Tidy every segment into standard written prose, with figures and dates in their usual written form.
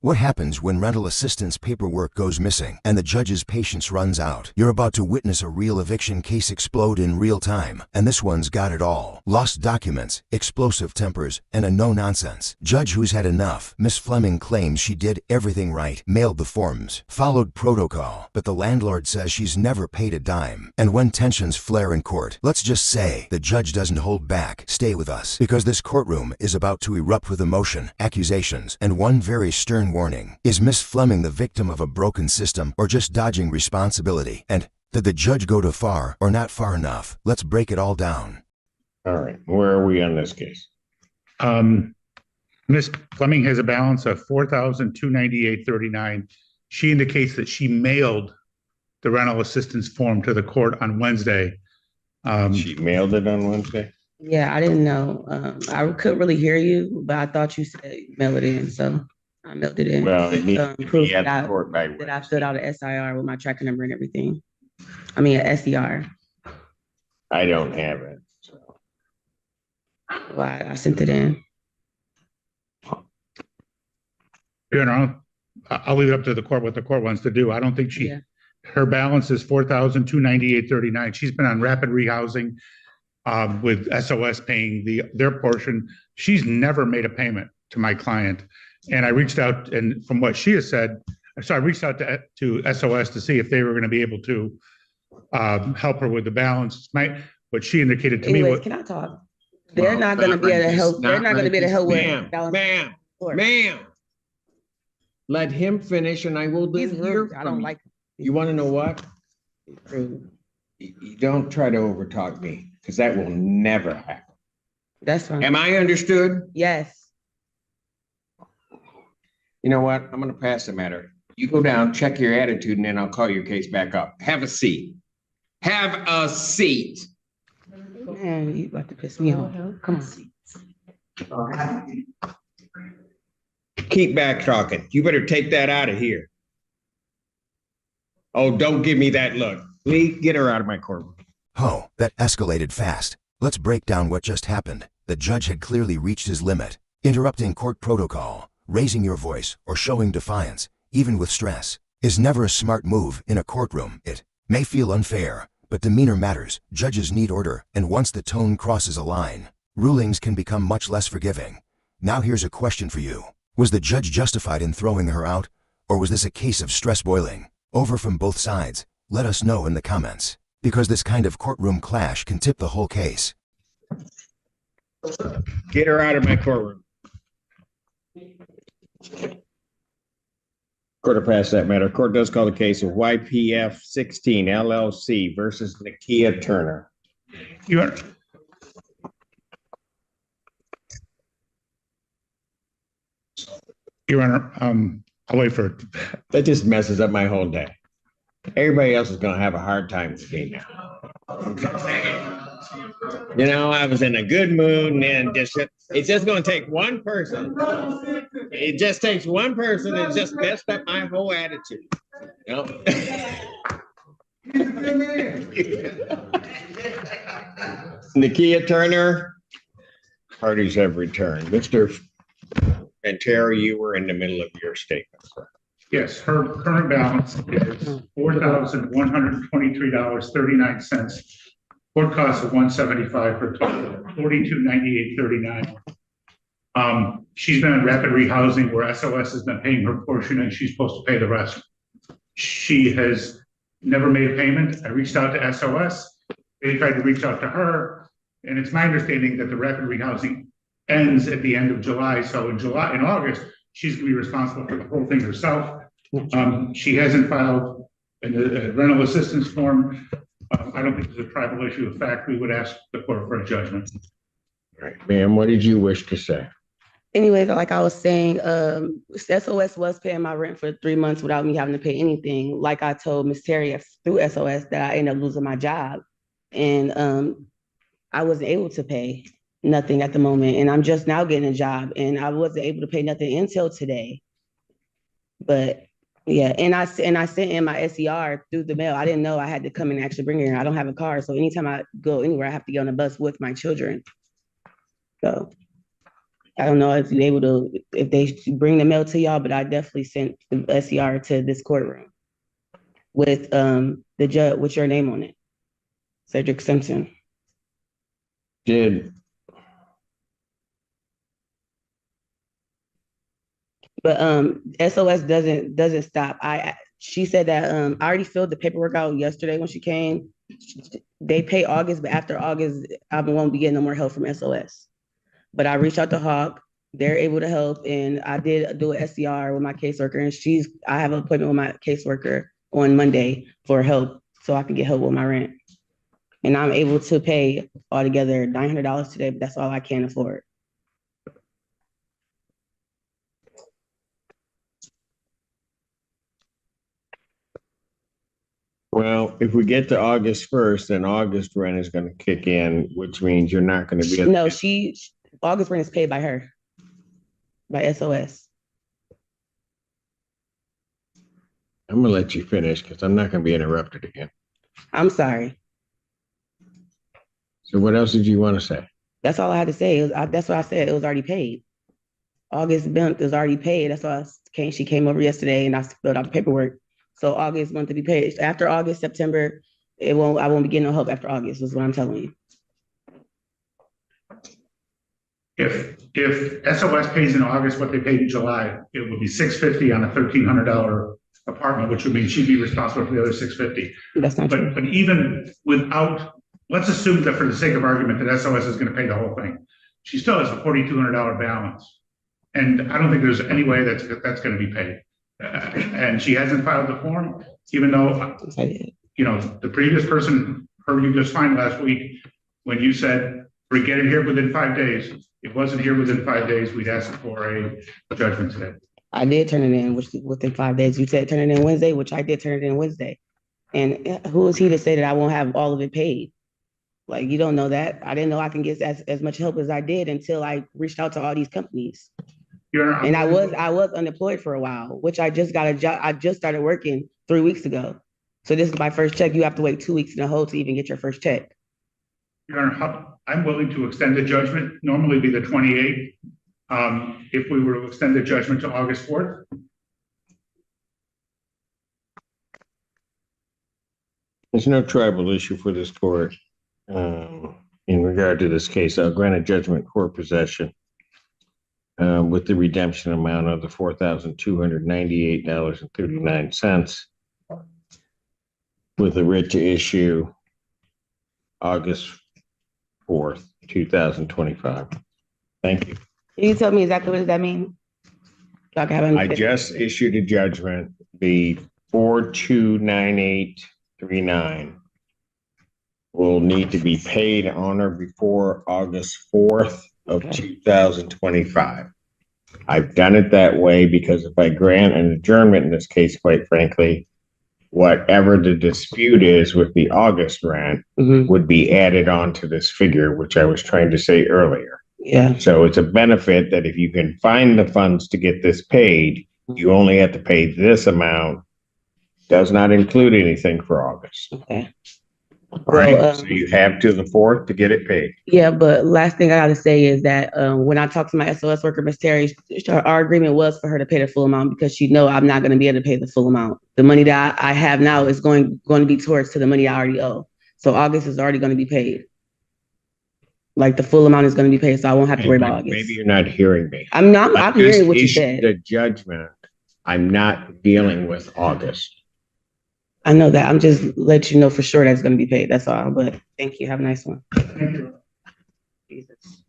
What happens when rental assistance paperwork goes missing and the judge's patience runs out? You're about to witness a real eviction case explode in real time, and this one's got it all. Lost documents, explosive tempers, and a no-nonsense judge who's had enough. Miss Fleming claims she did everything right, mailed the forms, followed protocol, but the landlord says she's never paid a dime. And when tensions flare in court, let's just say the judge doesn't hold back. Stay with us, because this courtroom is about to erupt with emotion, accusations, and one very stern warning. Is Miss Fleming the victim of a broken system or just dodging responsibility? And did the judge go too far or not far enough? Let's break it all down. All right, where are we on this case? Miss Fleming has a balance of $4,298.39. She indicates that she mailed the rental assistance form to the court on Wednesday. She mailed it on Wednesday? Yeah, I didn't know. I couldn't really hear you, but I thought you said mail it in, so I mailed it in. Well, it needs to proof be at that the court by that I filled out an SIR with my tracking number and everything. I mean, an SER. I don't have it. So. Well, I sent it in. You know, I'll leave it up to the court what the court wants to do. I don't think she, her balance is $4,298.39. She's been on rapid rehousing with SOS paying their portion. She's never made a payment to my client. And I reached out, and from what she has said, so I reached out to SOS to see if they were going to be able to help her with the balance. What she indicated to Anyways, me was, can I talk? They're not going to be able to help. They're not going to be able to help with balance. Ma'am. Let him finish, and I will He's then hear rude. I don't like him. You want to know what? Rude. You don't try to overtalk me, because that will never happen. That's fine. Am I understood? Yes. You know what? I'm going to pass the matter. You go down, check your attitude, and then I'll call your case back up. Have a seat. Have a seat. Man, you about to piss me off. Come on. Keep back talking. You better take that out of here. Oh, don't give me that look. Lee, get her out of my courtroom. Oh, that escalated fast. Let's break down what just happened. The judge had clearly reached his limit. Interrupting court protocol, raising your voice, or showing defiance, even with stress, is never a smart move in a courtroom. It may feel unfair, but demeanor matters. Judges need order, and once the tone crosses a line, rulings can become much less forgiving. Now here's a question for you. Was the judge justified in throwing her out, or was this a case of stress boiling over from both sides? Let us know in the comments, because this kind of courtroom clash can tip the whole case. Get her out of my courtroom. Court will pass that matter. Court does call the case of YPF 16 LLC versus Nakia Turner. Your Honor, I'll wait for it. That just messes up my whole day. Everybody else is going to have a hard time with me now. You know, I was in a good mood, and then it's just going to take one person. It just takes one person that just messed up my whole attitude. You know? Nakia Turner, parties have returned. Mr. Terry, you were in the middle of your statement, sir. Yes, her current balance is $4,123.39. Court costs of $175 for a total of $42,98.39. She's been in rapid rehousing where SOS has been paying her portion and she's supposed to pay the rest. She has never made a payment. I reached out to SOS. They tried to reach out to her, and it's my understanding that the rapid rehousing ends at the end of July. So in August, she's going to be responsible for the whole thing herself. She hasn't filed a rental assistance form. I don't think there's a tribal issue of fact. We would ask the court for a judgment. All right, ma'am, what did you wish to say? Anyways, like I was saying, SOS was paying my rent for 3 months without me having to pay anything. Like I told Ms. Terry through SOS that I ended up losing my job, and I wasn't able to pay nothing at the moment. And I'm just now getting a job, and I wasn't able to pay nothing until today. But yeah, and I sent in my SER through the mail. I didn't know I had to come and actually bring it in. I don't have a car, so anytime I go anywhere, I have to get on a bus with my children. So. I don't know if you're able to, if they bring the mail to y'all, but I definitely sent the SCR to this courtroom with the judge with your name on it, Cedric Simpson. Did But SOS doesn't stop. She said that I already filled the paperwork out yesterday when she came. They pay August, but after August, I won't be getting no more help from SOS. But I reached out to Hawk. They're able to help, and I did do an SCR with my caseworker, and I have an appointment with my caseworker on Monday for help, so I can get help with my rent. And I'm able to pay altogether $900 today, but that's all I can afford. Well, if we get to August 1st, then August rent is going to kick in, which means you're not going to be. No, August rent is paid by her, by SOS. I'm going to let you finish because I'm not going to be interrupted again. I'm sorry. So what else did you want to say? That's all I had to say. That's what I said. It was already paid. August month is already paid. That's why she came over yesterday and I filled out the paperwork. So August month to be paid. After August, September, I won't be getting no help after August, is what I'm telling you. If SOS pays in August what they paid in July, it would be $650 on a $1,300 apartment, which would mean she'd be responsible for the other $650. That's not true. But even without, let's assume that for the sake of argument that SOS is going to pay the whole thing. She still has a $4,200 balance. And I don't think there's any way that's going to be paid. And she hasn't filed the form, even though, the previous person heard you just fine last week when you said, we get it here within 5 days. It wasn't here within 5 days. We'd ask for a judgment today. I did turn it in within 5 days. You said turn it in Wednesday, which I did turn it in Wednesday. And who is he to say that I won't have all of it paid? Like, you don't know that. I didn't know I can get as much help as I did until I reached out to all these companies. And I was unemployed for a while, which I just got a job. I just started working 3 weeks ago. So this is my first check. You have to wait 2 weeks in a hole to even get your first check. Your Honor, I'm willing to extend the judgment, normally be the 28th. If we were to extend the judgment to August 4th. There's no tribal issue for this court in regard to this case. I'll grant a judgment court possession with the redemption amount of the $4,298.39 with a writ to issue August 4th, 2025. Thank you. Can you tell me exactly what does that mean? I just issued a judgment, the 429839 will need to be paid on or before August 4th of 2025. I've done it that way because if I grant an adjournment in this case, quite frankly, whatever the dispute is with the August rent would be added on to this figure, which I was trying to say earlier. Yeah. So it's a benefit that if you can find the funds to get this paid, you only have to pay this amount. Does not include anything for August. Okay. Right. So you have to the 4th to get it paid. Yeah, but last thing I got to say is that when I talked to my SOS worker, Miss Terry, our agreement was for her to pay the full amount because she know I'm not going to be able to pay the full amount. The money that I have now is going to be towards to the money I already owe. So August is already going to be paid. Like the full amount is going to be paid, so I won't have to worry about August. Maybe you're not hearing me. I'm hearing what you said. The judgment. I'm not dealing with August. I know that. I'm just let you know for sure that's going to be paid. That's all. But thank you. Have a nice one. Thank you. Jesus.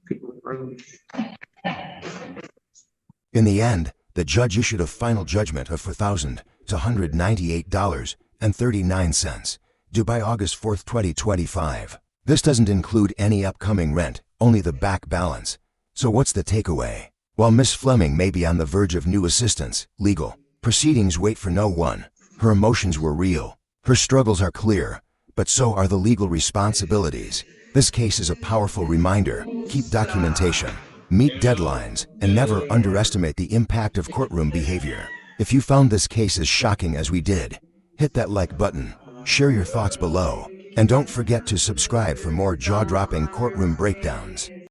In the end, the judge issued a final judgment of $4,298.39, due by August 4th, 2025. This doesn't include any upcoming rent, only the back balance. So what's the takeaway? While Miss Fleming may be on the verge of new assistance, legal proceedings wait for no one. Her emotions were real. Her struggles are clear, but so are the legal responsibilities. This case is a powerful reminder. Keep documentation, meet deadlines, and never underestimate the impact of courtroom behavior. If you found this case as shocking as we did, hit that like button, share your thoughts below, and don't forget to subscribe for more jaw-dropping courtroom breakdowns.